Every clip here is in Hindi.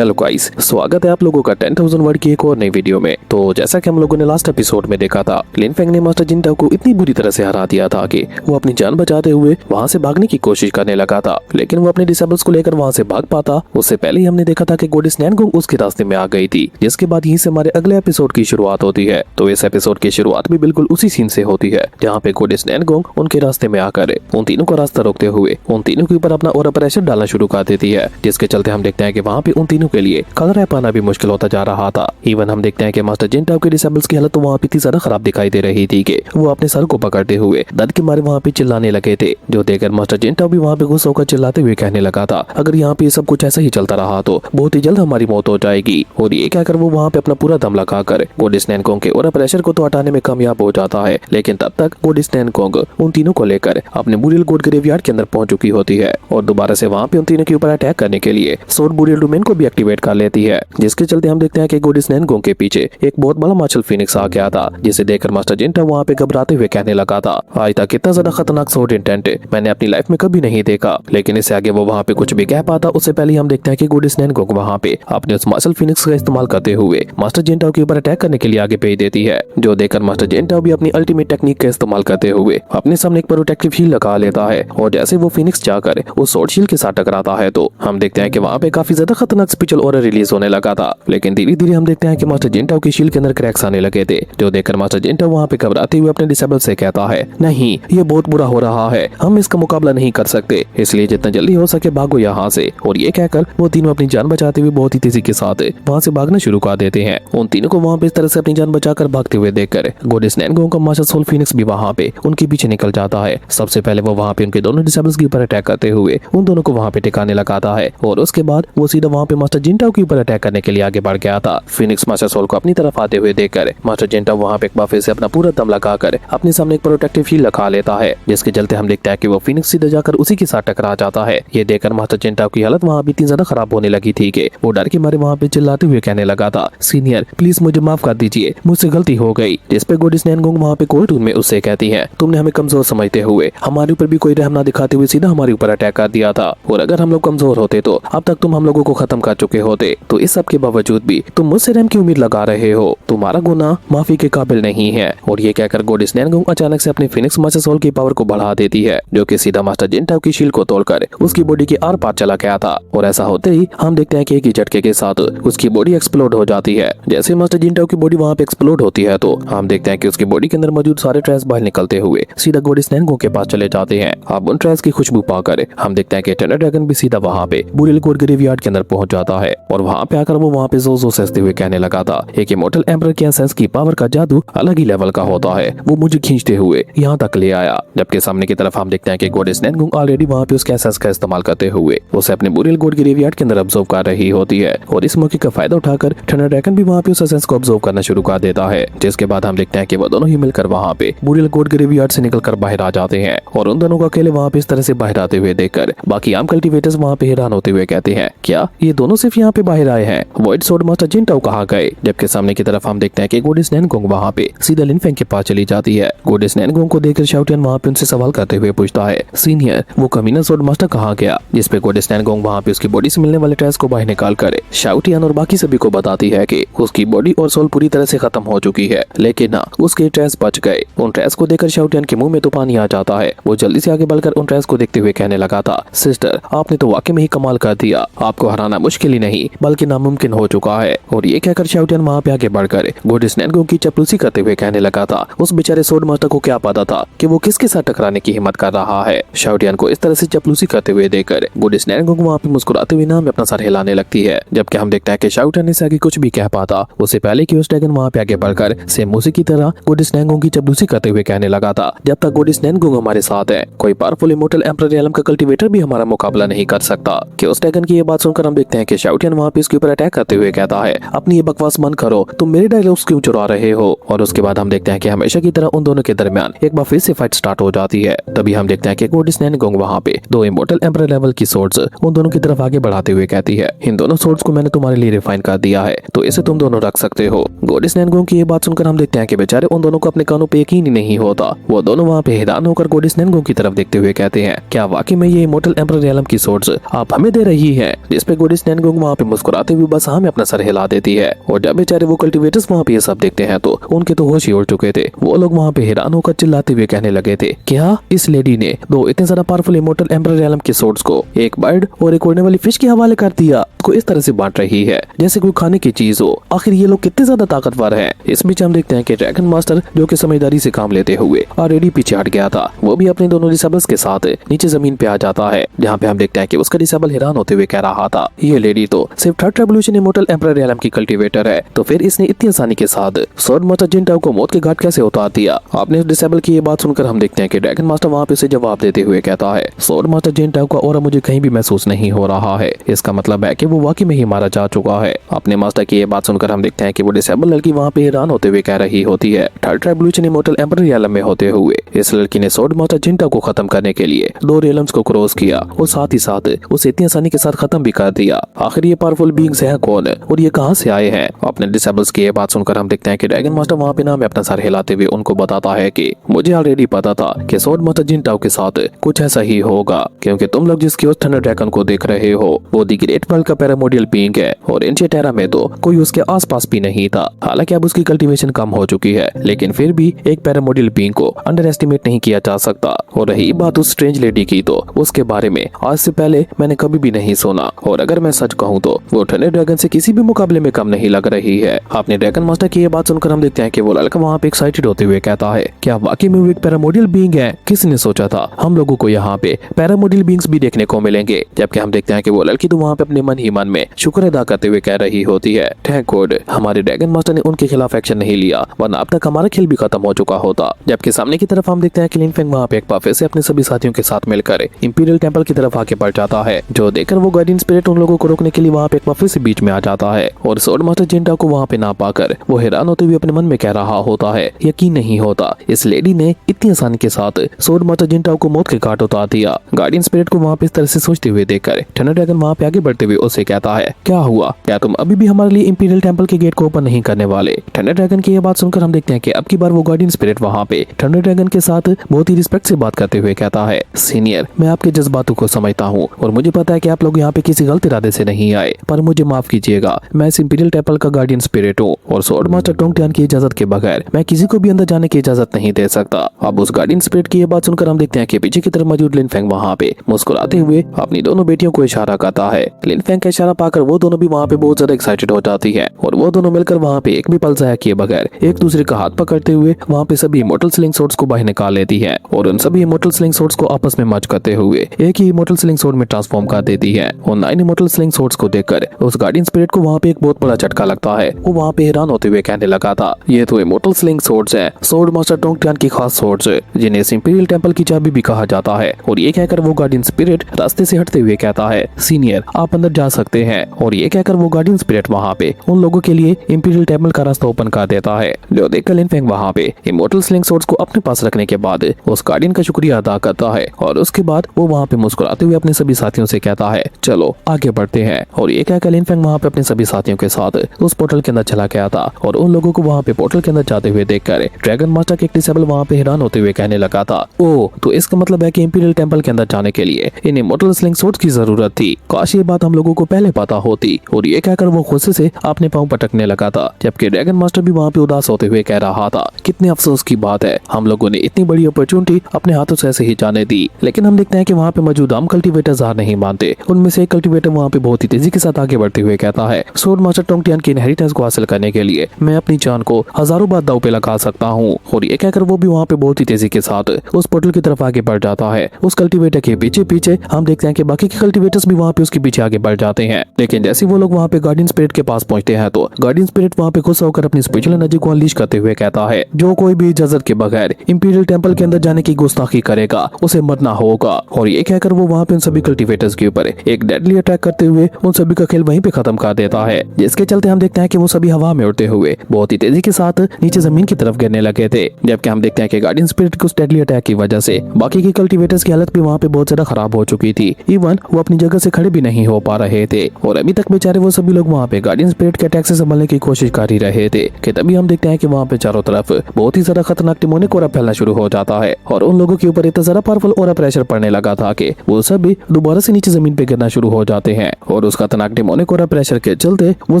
हेलो गाइस, स्वागत है आप लोगों का 10,000 वर्ड की एक और नई वीडियो में। तो जैसा कि हम लोगों ने लास्ट एपिसोड में देखा था, लिन फेंग ने मास्टर जिनटाओ को इतनी बुरी तरह से हरा दिया था कि वो अपनी जान बचाते हुए वहां से भागने की कोशिश करने लगा था, लेकिन वो अपने डिसेबल्स को लेकर वहां से भाग पाता उससे पहले ही हमने देखा था कि गोडिस नैनगोंग उसके रास्ते में आ गई थी, जिसके बाद यहीं से हमारे अगले एपिसोड की शुरुआत होती है। तो इस एपिसोड की शुरुआत भी बिल्कुल उसी सीन से होती है जहाँ पे गोडिस नैनगोंग उनके रास्ते में आकर उन तीनों का रास्ता रोकते हुए उन तीनों के ऊपर अपना और प्रेशर डालना शुरू कर देती है, जिसके चलते हम देखते हैं कि वहाँ पे उन तीनों के लिए खड़ा रह पाना भी मुश्किल होता जा रहा था। इवन हम देखते हैं कि मास्टर जिनटाओ के डिसेबल्स की हालत तो वहाँ पे इतनी ज्यादा खराब दिखाई दे रही थी कि वो अपने सर को पकड़ते हुए दर्द के मारे वहाँ पे चिल्लाने लगे थे, जो देखकर मास्टर जिनटाओ भी वहाँ पे गुस्सा होकर चिल्लाते हुए कहने लगा था, अगर यहाँ पे सब कुछ ऐसा ही चलता रहा तो बहुत ही जल्द हमारी मौत हो जाएगी। और ये कहकर वो वहाँ पे अपना पूरा दम लगाकर गोडिस नैनगोंग के और प्रेशर को तो हटाने में कामयाब हो जाता है, लेकिन तब तक गोडिस नैनगोंग उन तीनों को लेकर अपने बुरियल गोड ग्रेवयार्ड के अंदर पहुंच चुकी होती है और दोबारा से वहाँ पे उन तीनों के ऊपर अटैक करने के लिए सोर्ड बुरियल डोमेन को भी एक्टिवेट कर लेती है, जिसके चलते हम देखते हैं कि गोडिस नैनगोंग के पीछे एक बहुत बड़ा मार्शल फीनिक्स आ गया था, जिसे देखकर मास्टर जिनटाओ वहाँ पे घबराते हुए कहने लगा था, आज तक इतना ज्यादा खतरनाक सोर्ड इंटेंट मैंने अपनी लाइफ में कभी नहीं देखा। लेकिन इससे आगे वो वहाँ पे कुछ भी कह पाता उससे पहले हम देखते हैं कि गोडिस नैनगोंग वहाँ पे अपने उस मार्शल फीनिक्स का इस्तेमाल करते हुए मास्टर जिनटाओ के ऊपर अटैक करने के लिए आगे भेज देती है, जो देखकर मास्टर जिनटाओ भी अपनी अल्टीमेट टेक्निक का इस्तेमाल करते हुए अपने सामने एक प्रोटेक्टिव शील्ड लगा लेता है। और जैसे वो फीनिक्स जाकर उस सोर्ड शील्ड के साथ टकराता है तो हम देखते हैं कि वहाँ पे काफी ज्यादा खतरनाक स्पेशल ऑर्डर रिलीज होने लगा था, लेकिन धीरे धीरे हम देखते हैं कि मास्टर जिनटाओ की शील्ड के अंदर क्रैक्स आने लगे थे, जो देखकर मास्टर जिनटाओ वहाँ पे घबराते हुए अपने डिसेबल से कहता है, नहीं ये बहुत बुरा हो रहा है, हम इसका मुकाबला नहीं कर सकते, इसलिए जितना जल्दी हो सके भागो यहाँ से। और ये कहकर वो तीनों अपनी जान बचाते हुए बहुत ही तेजी के साथ वहाँ से भागना शुरू कर देते हैं। उन तीनों को वहाँ पे इस तरह से अपनी जान बचाकर भागते हुए देखकर गोडिस नैनगोंग का मास्टर सोल फीनिक्स भी वहाँ पे उनके पीछे निकल जाता है। सबसे पहले वो वहाँ पे उनके दोनों डिसेबल्स के ऊपर अटैक करते हुए उन दोनों को वहाँ पे टिकाने लगाता है और उसके बाद वो सीधा वहाँ पे मास्टर जिनटाओ के ऊपर अटैक करने के लिए आगे बढ़ गया था। फीनिक्स मास्टर सोल को अपनी तरफ आते हुए देखकर मास्टर जिनटाओ वहाँ पे एक बार फिर से अपना पूरा दम लगाकर अपने सामने एक प्रोटेक्टिव शील्ड लगा लेता है, जिसके चलते हम देखते हैं कि वो फीनिक्स सीधे जाकर उसी के साथ टकरा जाता है। ये देखकर मास्टर जिनटाओ की हालत वहाँ भी इतनी ज्यादा खराब होने लगी थी कि वो डर के मारे वहाँ पे चिल्लाते हुए कहने लगा था, सीनियर प्लीज मुझे माफ कर दीजिए, मुझसे गलती हो गई। जिस पे गोडिस नैनगोंग वहाँ पे कोल्ड टून में उससे कहती है, तुमने हमें कमजोर समझते हुए हमारे ऊपर भी कोई रहम ना दिखाते हुए सीधा हमारे ऊपर अटैक कर दिया था, और अगर हम लोग कमजोर होते तो अब तक तुम हम लोगों को खत्म कर चुके होते, तो इस सब के बावजूद भी तुम मुझसे रहम की उम्मीद लगा रहे हो, तुम्हारा गुनाह माफी के काबिल नहीं है। और ये कहकर गोडिस नैनगोंग अचानक से अपने फीनिक्स मास्टर सोल की पावर को बढ़ा देती है, जो कि सीधा मास्टर जिनटाओ की शील्ड को तोड़कर उसकी बॉडी के आर पार चला गया था। और ऐसा होते ही हम देखते हैं कि एक ही झटके के साथ उसकी बॉडी एक्सप्लोड हो जाती है। जैसे मास्टर जिनटाओ की बॉडी वहाँ पे एक्सप्लोड होती है तो हम देखते हैं कि उसकी बॉडी के अंदर मौजूद सारे ट्रेस बाहर निकलते हुए सीधा गोडिस नैनगोंग के पास चले जाते हैं। अब उन ट्रेस की खुशबू पाकर हम देखते हैं कि थंडर ड्रैगन भी सीधा वहाँ पे बुरियल गोड ग्रेवयार्ड के अंदर पहुंच जाता है, और वहाँ पे आकर वो वहाँ पे जोर जोर से हंसते हुए कहने लगा था, एक इमोर्टल एम्परर के एसेंस की पावर का जादू अलग ही लेवल का होता है, वो मुझे खींचते हुए यहाँ तक ले आया। जबकि सामने की तरफ हम देखते हैं कि गोडिस नैनगोंग ऑलरेडी वहाँ पे उसके एसेंस का इस्तेमाल करते हुए उसे अपने बुरियल गोड ग्रेवयार्ड के अंदर ऑब्जर्व कर रही होती है, और इस मौके का फायदा उठाकर थंडर ड्रैगन भी वहाँ पे उस एसेंस को ऑब्जर्व करना शुरू कर देता है। जिसके बाद हम देखते हैं कि वो दोनों ही मिलकर वहाँ पे बुरियल गोड ग्रेवयार्ड से निकलकर बाहर आ जाते हैं, और उन दोनों को अकेले वहाँ पे इस तरह से बाहर आते हुए देखकर बाकी आम कल्टीवेटर्स वहाँ पे हैरान होते हुए कहते हैं, क्या ये दोनों सिर्फ यहाँ पे बाहर आए हैं, वॉइड सोर्ड मास्टर जिनटाओ कहाँ गए। जबकि सामने की तरफ हम देखते हैं कि गोडिस नैनगोंग वहाँ पे सीधा लिन फेंग के पास चली जाती है। गोडिस नैनगोंग को देखकर शाओटियन वहाँ पे उनसे सवाल करते हुए पूछता है, सीनियर वो कमीना सोर्ड मास्टर कहाँ गया। जिस पे गोडिस नैनगोंग वहाँ पे उसकी बॉडी से मिलने वाले ट्रेस को बाहर निकाल कर शाओटियन और बाकी सभी को बताती है कि उसकी बॉडी और सोल पूरी तरह से खत्म हो चुकी है, लेकिन ना उसके ट्रेस बच गए। उन ट्रेस को देखकर शाओटियन के मुंह में तो पानी आ जाता है। वो जल्दी से आगे बढ़कर उन ट्रेस को देखते हुए कहने लगा था, सिस्टर आपने तो वाकई में ही कमाल कर दिया, आपको हराना मुश्किल ही नहीं बल्कि नामुमकिन हो चुका है। और ये कहकर शाओटियन वहाँ पे आगे बढ़कर गोडिस नैनगोंग की चपलूसी करते हुए कहने लगा था, उस बेचारे सोर्ड मास्टर को क्या पता था कि वो किसके साथ टकराने की हिम्मत कर रहा है। शाओटियन को इस तरह से चपलूसी करते हुए देखकर गोडिस नैनगोंग वहाँ पे मुस्कुराते हुए नाम में अपना सर हिलाने लगती है। जबकि हम देखते हैं कि शाओटियन ने आगे कुछ भी कह पाता उससे पहले कि उस ड्रैगन वहाँ पे आगे बढ़कर सेम उसी की तरह गोडिस नैनगोंग की चपलूसी करते हुए कहने लगा था, जब तक गोडिस नैनगोंग हमारे साथ है कोई पावरफुल इमोर्टल एम्परर रियलम का कल्टीवेटर भी हमारा मुकाबला नहीं कर सकता। कि उस ड्रैगन की ये बात सुनकर हम देखते हैं कि शाओटियन वहाँ पे इसके ऊपर अटैक करते हुए कहता है, अपनी ये बकवास बंद करो, तुम मेरे डायलॉग्स क्यों चुरा रहे हो। और उसके बाद हम देखते हैं कि हमेशा की तरह उन दोनों के दरमियान एक बार फिर से फाइट स्टार्ट हो जाती है। तभी हम देखते हैं कि गोडिस नैनगोंग वहाँ पे दो इमोर्टल एम्परर लेवल की सोर्ड्स उन दोनों की तरफ आगे बढ़ाते हुए कहती है, इन दोनों सोर्ड्स को मैंने तुम्हारे लिए रिफाइन कर दिया है, तो इसे तुम दोनों रख सकते हो। गोडिस नैनगोंग की ये बात सुनकर हम देखते हैं कि बेचारे उन दोनों को अपने कानों पे यकीन ही नहीं होता। वो दोनों वहाँ पे हैरान होकर गोडिस नैनगोंग की तरफ देखते हुए कहते हैं, क्या वाकई में ये इमोर्टल एम्परर रियलम की सोर्ड्स आप हमें दे रही है। जिस पे गोडिस नैनगोंग लोग वहाँ पे मुस्कुराते हुए बस हमें अपना सर हिला देती है। और जब बेचारे वो कल्टिवेटर्स वहाँ पे ये सब देखते हैं तो उनके तो होश ही उड़ चुके थे। वो लोग वहाँ पे हैरान होकर चिल्लाते हुए कहने लगे थे, क्या इस लेडी ने दो इतने ज्यादा पावरफुल इमोर्टल एम्परर रियलम के सोर्ड्स को एक बर्ड और एक उड़ने वाली फिश के हवाले कर दिया, को इस तरह से बांट रही है जैसे कोई खाने की चीज हो। आखिर ये लोग कितने ज्यादा ताकतवर हैं। इस बीच हम देखते हैं कि ड्रैगन मास्टर जो कि समझदारी से काम लेते हुए ऑलरेडी पीछे हट गया था, वो भी अपने दोनों डिसेबल्स के साथ नीचे जमीन पे आ जाता है, जहाँ पे हम देखते हैं कि उसका डिसेबल हैरान होते हुए कह रहा था, ये लेडी तो सिर्फ third revolution immortal emperor realm की कल्टीवेटर है, तो फिर इसने इतनी आसानी के साथ स्वॉर्ड मास्टर जिनटाओ को मौत के घाट कैसे उतार दिया। आपने उस डिसेबल की ये बात सुनकर हम देखते हैं कि ड्रैगन मास्टर वहाँ पे उसे जवाब देते हुए कहता है, स्वॉर्ड मास्टर जिनटाओ का ऑरा मुझे कहीं भी महसूस नहीं हो रहा है, इसका मतलब है कि वो वाकई में ही मारा जा चुका है। अपने मास्टर की ये बात सुनकर हम देखते हैं कि वो डिसेबल लड़की वहाँ पे हैरान होते हुए कह रही होती है, third revolution immortal emperor realm में होते हुए इस लड़की ने स्वॉर्ड मास्टर जिनटाओ को खत्म करने के लिए दो रियलम्स को क्रॉस किया और साथ ही साथ उसे इतनी आसानी के साथ खत्म भी कर दिया। आखिर ये पावरफुल बीइंग्स हैं कौन और ये कहां से आए हैं। अपने डिसेबल्स की ये बात सुनकर हम देखते हैं कि ड्रैगन मास्टर वहाँ पे नाम अपना सर हिलाते हुए उनको बताता है कि मुझे ऑलरेडी पता था कि स्वॉर्ड मास्टर जिनटाओ के साथ कुछ ऐसा ही होगा, क्योंकि तुम लोग जिसकी उस थंडर ड्रैगन को देख रहे हो वो दी ग्रेट वर्ल्ड का पैरामोडियल बीइंग है और एंशिएंट एरा में तो कोई उसके आसपास भी नहीं था। हालांकि अब उसकी कल्टीवेशन कम हो चुकी है, लेकिन फिर भी एक पैरामोडियल बीइंग को अंडर एस्टिमेट नहीं किया जा सकता। और रही बात उस स्ट्रेंज लेडी की, तो उसके बारे में आज से पहले मैंने कभी भी नहीं सुना, और अगर मैं सच कहूँ तो वो थंडर ड्रैगन से किसी भी मुकाबले में कम नहीं लग रही है। आपने ड्रैगन मास्टर की ये बात सुनकर हम देखते हैं कि वो लड़का वहाँ पे एक्साइटेड होते हुए कहता है, क्या वाकई में वो एक पैरामोडियल बीइंग है। किसने सोचा था हम लोगों को यहाँ पे पैरामोडियल बीइंग्स भी देखने को मिलेंगे। जबकि हम देखते हैं कि वो लड़की तो वहाँ पे अपने मन ही मन में शुक्र अदा करते हुए कह रही होती है, थैंक गॉड हमारे ड्रैगन मास्टर ने उनके खिलाफ एक्शन नहीं लिया, वरना अब तक हमारा खेल भी खत्म हो चुका होता। जबकि सामने की तरफ हम देखते हैं कि लिन फेंग वहाँ पे एक बार फिर से अपने सभी साथियों के साथ मिलकर इंपीरियल टेंपल की तरफ आगे बढ़ जाता है, जो देखकर वो गार्डियन स्पिरिट उन लोगों को रोकने के लिए वहाँ पे एक बार फिर से बीच में आ जाता है। और स्वॉर्ड मास्टर जिनटाओ को वहाँ पे ना पाकर वो हैरान होते हुए अपने मन में कह रहा होता है, यकीन नहीं होता इस लेडी ने इतनी आसानी के साथ स्वॉर्ड मास्टर जिनटाओ को मौत के घाट उतार दिया। गार्डियन स्पिरिट को वहाँ पे इस तरह से सोचते हुए देखकर थंडर ड्रैगन वहाँ पे आगे बढ़ते हुए उससे कहता है, क्या हुआ, क्या तुम अभी भी हमारे लिए इंपीरियल टेंपल के गेट को ओपन नहीं करने वाले। थंडर ड्रैगन की ये बात सुनकर हम देखते हैं कि अब की बार वो गार्डियन स्पिरिट वहाँ पे थंडर ड्रैगन के साथ बहुत ही रिस्पेक्ट से बात करते हुए कहता है, सीनियर मैं आपके जज्बातों को समझता हूँ और मुझे पता है कि आप लोग यहाँ पे किसी गलत इरादे से नहीं आए, पर मुझे माफ कीजिएगा, मैं इस इंपीरियल टेंपल का गार्डियन स्पिरिट हूँ और स्वॉर्ड मास्टर टोंगटियान की इजाजत के बगैर मैं किसी को भी अंदर जाने की इजाजत नहीं दे सकता। अब उस गार्डियन स्पिरिट की ये बात सुनकर हम देखते हैं कि पीछे की तरफ मौजूद लिन फेंग वहाँ पे मुस्कुराते हुए अपनी दोनों बेटियों को इशारा करता है। लिन फेंग का इशारा पाकर वो दोनों भी वहाँ पे बहुत ज्यादा एक्साइटेड हो जाती है और वो दोनों मिलकर वहाँ पे एक भी पल ज़ाया किए बगैर एक दूसरे का हाथ पकड़ते हुए वहाँ पे सभी इमोर्टल स्लिंग सोर्ड्स को बाहर निकाल लेती है और उन सभी इमोर्टल स्लिंग सोर्ड्स को आपस में मर्ज करते हुए एक ही इमोर्टल स्लिंग सोर्ड में ट्रांसफॉर्म कर देती है। और 9 इमोर्टल स्लिंग सोर्ड्स को देखकर उस गार्डियन स्पिरिट को वहाँ पे एक बहुत बड़ा झटका लगता है। वो वहाँ पे हैरान होते हुए कहने लगा था, ये तो इमोर्टल स्लिंग सोर्ड्स हैं, स्वॉर्ड मास्टर टोंगटियान की खास सोर्ड्स जिन्हें इंपीरियल टेंपल की चाबी भी कहा जाता है। और ये कहकर वो गार्डियन स्पिरिट रास्ते से हटते हुए कहता है, सीनियर आप अंदर जा सकते हैं। और ये कहकर वो गार्डियन स्पिरिट वहाँ पे उन लोगों के लिए इंपीरियल टेंपल का रास्ता ओपन कर देता है, जो देखकर लिन फेंग वहाँ पे इमोर्टल स्लिंग सोर्ड्स को अपने पास रखने के बाद उस गार्डियन का शुक्रिया अदा करता है। और उसके बाद वो वहाँ पे मुस्कुराते हुए अपने सभी साथियों से कहता है, चलो आगे बढ़ते हैं। और ये कहकर लिन फेंग वहाँ पे अपने सभी साथियों के साथ उस पोर्टल के अंदर चला गया था और उन लोगों को वहाँ पे पोर्टल के अंदर जाते हुए देखकर ड्रैगन मास्टर के एक डिसेबल वहाँ पे हैरान होते हुए कहने लगा था, ओ तो इसका मतलब है कि इंपीरियल टेंपल के अंदर जाने के लिए इन इमोर्टल स्लिंग सोर्ड्स की जरूरत थी। काश ये बात हम लोगों को पहले पता होती। और ये कहकर वो गुस्से से अपने पांव पटकने लगा था, जबकि ड्रैगन मास्टर भी वहाँ पे उदास होते हुए कह रहा था, कितने अफसोस की बात है, हम लोगों ने इतनी बड़ी अपॉर्चुनिटी अपने हाथों से ऐसे ही जाने दी। लेकिन हम देखते हैं कि वहाँ पे मौजूद आम कल्टीवेटर्स हार नहीं मानते। उनमें से एक कल्टीवेटर वहाँ पे बहुत ही तेजी के साथ आगे बढ़ते हुए कहता है, स्वॉर्ड मास्टर टोंगटियान की इनहेरिटेंस को हासिल करने के लिए मैं अपनी जान को हजारों बार दांव पे लगा सकता हूँ। और ये कहकर वो भी वहाँ पे बहुत ही तेजी के साथ उस पोर्टल की तरफ आगे बढ़ जाता है। उस कल्टीवेटर के पीछे पीछे हम देखते हैं कि बाकी के कल्टीवेटर्स भी वहाँ पे उसके पीछे आगे बढ़ जाते हैं। लेकिन जैसे वो लोग वहाँ पे गार्डियन स्पिरिट के पास पहुंचते हैं तो गार्डियन स्पिरिट वहाँ पे गुस्सा होकर अपनी स्पिरिचुअल एनर्जी को अनलीश करते हुए कहता है, जो कोई भी इजाजत के बगैर इंपीरियल टेंपल के अंदर जाने की गुस्ताखी करेगा उसे मरना होगा। और ये कहकर वो वहाँ पे उन सभी कल्टीवेटर्स के ऊपर एक डेडली अटैक करते हुए उन सभी का खेल वहीं पे खत्म कर देता है, जिसके चलते हम देखते हैं कि वो सभी हवा में उड़ते हुए बहुत ही तेजी के साथ नीचे जमीन की तरफ गिरने लगे थे। जबकि हम देखते हैं कि गार्डियन स्पिरिट के उस डेडली अटैक की वजह से बाकी के कल्टीवेटर्स की हालत भी वहाँ पे बहुत ज्यादा खराब हो चुकी थी। इवन वो अपनी जगह से खड़े भी नहीं हो पा रहे थे और अभी तक बेचारे वो सभी लोग वहाँ पे गार्डियन स्पिरिट के अटैक से संभलने की कोशिश कर ही रहे थे कि तभी हम देखते हैं कि वहाँ पे चारों तरफ बहुत ही ज्यादा खतरनाक डिमोनिक ऑरा फैलना शुरू हो जाता है और उन लोगों के ऊपर इतना ज्यादा पावरफुल ऑरा प्रेशर पड़ने लगा था कि वो सब भी दोबारा से नीचे जमीन पे गिरना शुरू हो जाते हैं। और उस खतरनाक डेमोनिक और प्रेशर के चलते वो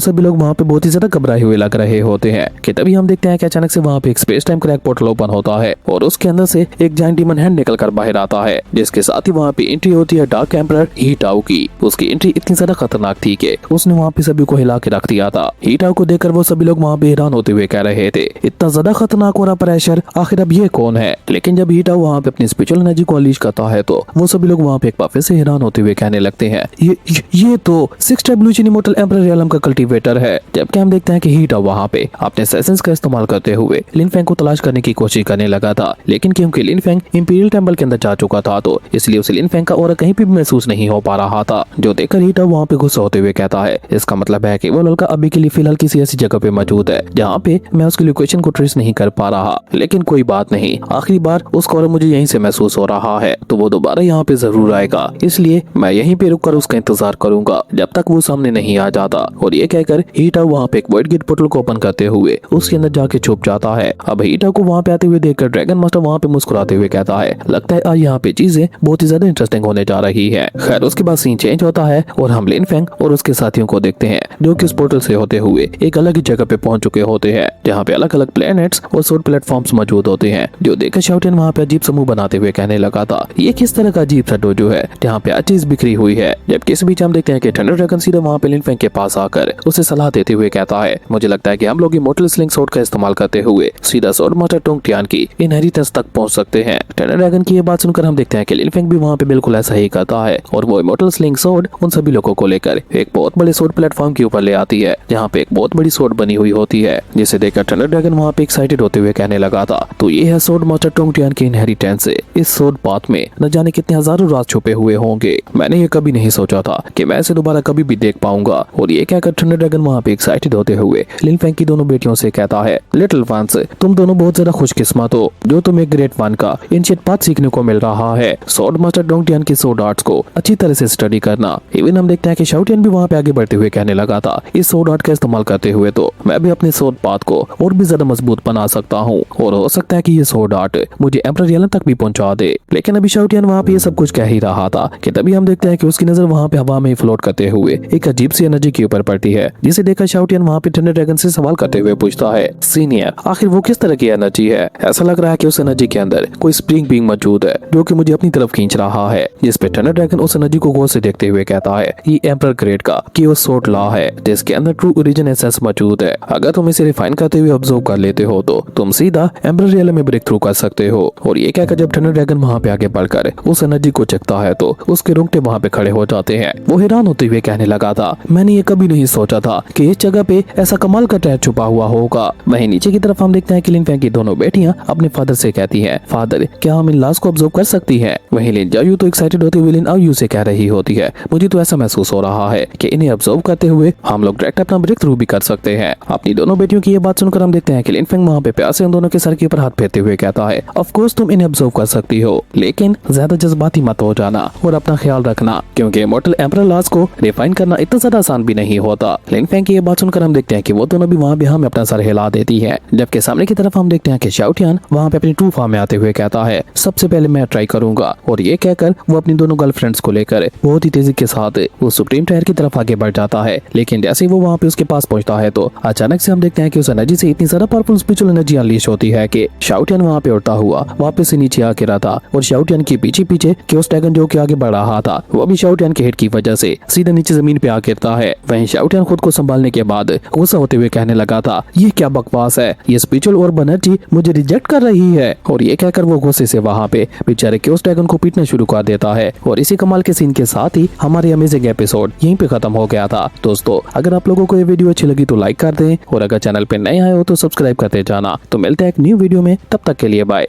सभी लोग वहाँ पे बहुत ही ज्यादा घबराए हुए लग रहे होते हैं कि तभी हम देखते हैं कि अचानक से वहाँ पे एक space time crack portal open होता है और उसके अंदर से एक जायंट डीमन हैंड निकल कर बाहर आता है, जिसके साथ ही वहाँ पे एंट्री होती है डार्क एम्परर ही टाओ की। उसकी एंट्री इतनी ज्यादा खतरनाक थी कि उसने वहाँ पे सभी को हिला के रख दिया था। ही टाओ को देखकर वो सभी लोग वहाँ पे हैरान होते हुए कह रहे थे, इतना ज्यादा खतरनाक हो रहा प्रेशर, आखिर अब ये कौन है। लेकिन जब ही टाओ वहाँ पे अपनी स्पिरिचुअल एनर्जी को अनलीश करता है तो वो सभी लोग वहाँ पे एक बार फिर से हैरान होते हुए कहने लगते हैं, ये तो 6th evolution immortal emperor realm का कल्टीवेटर है। जबकि हम देखते हैं कि ही टाओ वहाँ पे अपने सेशंस का इस्तेमाल करते हुए लिन फेंग को तलाश करने की कोशिश करने लगा था, लेकिन क्योंकि लिन फेंग इंपीरियल टेंपल के अंदर जा चुका था तो इसलिए उसे लिन फेंग का ऑरा कहीं भी महसूस नहीं हो पा रहा था। जो देखकर ही टाओ वहाँ पे गुस्सा होते हुए कहता है, इसका मतलब है कि वो लड़का अभी के लिए फिलहाल किसी ऐसी जगह पे मौजूद है जहाँ पे मैं उसकी लोकेशन को ट्रेस नहीं कर पा रहा। लेकिन कोई बात नहीं, आखिरी बार उसका ऑरा मुझे यहीं से महसूस हो रहा है तो वो दोबारा यहाँ पे जरूर आएगा, इसलिए मैं यहीं पे रुककर उसका इंतजार करूंगा जब तक वो सामने नहीं आ जाता। और ये कहकर ही टाओ वहाँ पे एक वॉइड गेट पोर्टल को ओपन करते हुए उसके अंदर जाके छुप जाता है। अब ही टाओ को वहाँ पे आते हुए देखकर ड्रैगन मास्टर वहाँ पे मुस्कुराते हुए कहता है, लगता है आज यहाँ पे चीजें बहुत ही ज्यादा इंटरेस्टिंग होने जा रही है। खैर उसके बाद सीन चेंज होता है और हम लिन फेंग और उसके साथियों को देखते हैं जो कि इस पोर्टल से होते हुए एक अलग ही जगह पे पहुंच चुके होते हैं जहाँ पे अलग अलग प्लैनेट्स और सोड प्लेटफॉर्म्स मौजूद होते हैं। जो देखकर शाओटियन वहाँ पे अजीब समूह बनाते हुए कहने लगा था, ये किस तरह का अजीब सा डोजो है जहाँ पे हर चीज बिखरी हुई है। जबकि इस बीच हम देखते हैं कि थंडर ड्रैगन सीधा वहाँ पे लिन फेंग के पास आकर उसे सलाह देते हुए कहता है, मुझे लगता है कि हम लोग इमॉर्टल स्लिंग सोड का इस्तेमाल करते हुए सीधा सोड मास्टर टोंग टियान की इनहेरिटेंस तक पहुंच सकते हैं। थंडर ड्रैगन की ये बात सुनकर हम देखते हैं कि लिन फेंग भी वहाँ पे बिल्कुल ऐसा ही करता है और वो इमॉर्टल स्लिंग सोड उन सभी लोगों को लेकर एक बहुत बड़े सोड प्लेटफॉर्म के ऊपर ले आती है जहाँ पे एक बहुत बड़ी सोड बनी हुई होती है, जिसे देखकर थंडर ड्रैगन वहाँ पे एक्साइटेड होते हुए कहने लगा था, तो ये है सोड मास्टर टोंग टियान की इनहेरिटेंस। इस सोड पाथ में न जाने कितने हजारों राज छुपे हुए होंगे। मैंने ये कभी नहीं सोचा था कि मैं इसे दोबारा कभी भी देख पाऊंगा। और ये कहकर थंडर ड्रैगन वहाँ पे एक्साइटेड होते हुए लिन फेंग की दोनों बेटियों से कहता है, लिटिल वंस, तुम दोनों बहुत ज्यादा खुशकिस्मत हो जो तुम्हें ग्रेट वन का एंशिएंट पाथ सीखने को मिल रहा है। सोड मास्टर टोंग टियान की सोड आर्ट्स को अच्छी तरह से स्टडी करना। इवन हम देखते हैं कि शाओटियन भी वहाँ पे आगे बढ़ते हुए कहने लगा था, इस सोड आर्ट का इस्तेमाल करते हुए तो मैं भी अपने सोड पाथ को और भी ज्यादा मजबूत बना सकता हूँ और हो सकता है कि ये सोड आर्ट मुझे एम्परर रियलम तक भी पहुंचा दे। लेकिन अभी शाओटियन वहाँ पे ये सब कुछ कह ही रहा था कि तभी हम देखते हैं कि उसकी नजर वहाँ पे हवा में फ्लोट करते हुए एक अजीब सी एनर्जी के ऊपर पड़ती है, जिसे देखकर शाओटियन वहाँ पे थंडर ड्रैगन से सवाल करते हुए पूछता है, सीनियर आखिर वो किस तरह की एनर्जी है। ऐसा लग रहा है कि उस एनर्जी के अंदर कोई स्प्रिंग बीइंग मौजूद है जो कि मुझे अपनी तरफ खींच रहा है। जिस पे थंडर ड्रैगन उस एनर्जी को गौर से देखते हुए कहता है, ये एम्परर ग्रेड का कियोस सोड लॉ है जिसके अंदर ट्रू ओरिजिन एसेंस मौजूद है। अगर तुम इसे रिफाइन करते हुए ऑब्जर्व कर लेते हो तो तुम सीधा एम्परर रियलम में ब्रेक थ्रू कर सकते हो। और ये कहकर जब थंडर ड्रैगन वहाँ पे आगे बढ़कर उस एनर्जी को चखता है तो उसके रोंगटे वहाँ पे खड़े हो जाते हैं। वो हैरान होते हुए कहने लगा था, मैंने ये कभी नहीं सोचा था कि इस जगह पे ऐसा कमाल का ट्रैप छुपा हुआ होगा। वहीं नीचे की तरफ हम देखते हैं कि लिन फेंग की दोनों बेटियां अपने फादर से कहती हैं, फादर क्या हम इन लाश को ऑब्जर्व कर सकती हैं। वहीं लिन जायू तो एक्साइटेड होते हुए लिन आयु से कह रही होती है, मुझे तो ऐसा महसूस हो रहा है कि इन्हें ऑब्जर्व करते हुए हम लोग डायरेक्ट अपना ब्रेक थ्रू भी कर सकते हैं। अपनी दोनों बेटियों की ये बात सुनकर हम देखते हैं कि लिन फेंग वहाँ पे प्यार से उन दोनों के सर के ऊपर हाथ फेरते हुए कहता है, ऑफ कोर्स तुम इन्हें ऑब्जर्व कर सकती हो लेकिन ज्यादा जज्बाती मत हो जाना और अपना ख्याल रखना क्योंकि इमॉर्टल एम्परर लॉज को रिफाइन करना इतना ज्यादा आसान भी नहीं होता। लिन फेंग की ये बात सुनकर हम देखते हैं कि वो दोनों भी वहाँ पे हमें अपना सर हिला देती है। जबकि सामने की तरफ हम देखते हैं कि शाओटियन वहाँ पे अपनी ट्रू फॉर्म में आते हुए कहता है, सबसे पहले मैं ट्राई करूंगा। और ये कहकर वो अपनी दोनों गर्लफ्रेंड्स को लेकर बहुत ही तेजी के साथ वो सुप्रीम टायर की तरफ आगे बढ़ जाता है। लेकिन जैसे वो वहाँ पे उसके पास पहुंचता है तो अचानक से हम देखते हैं कि उस एनर्जी से इतनी ज्यादा पावरफुल स्पिरिचुअल एनर्जी अनलीश होती है कि शाओटियन वहाँ पे उड़ता हुआ वापस से नीचे आ गिरा था और शाओटियन के पीछे पीछे कियोस ड्रैगन जो कि आगे बढ़ रहा था वो भी शाओटियन के हिट की वजह से सीधे नीचे जमीन पे आ गिरता है। वहीं शाओटियन खुद को संभालने के बाद गुस्सा होते हुए कहने लगा था, ये क्या बकवास है, ये स्पिरिचुअल और एनर्जी मुझे रिजेक्ट कर रही है। और ये कहकर वो गुस्से से वहाँ पे बेचारे कियोस ड्रैगन को पीटना शुरू कर देता है। और इसी कमाल के सीन के साथ ही हमारी अमेजिंग एपिसोड यहीं पे खत्म हो गया था। दोस्तों अगर आप लोगों को ये वीडियो अच्छी लगी तो लाइक कर दें और अगर चैनल पे नए आए हो तो सब्सक्राइब करते जाना। तो मिलते हैं एक न्यू वीडियो में, तब तक के लिए बाय।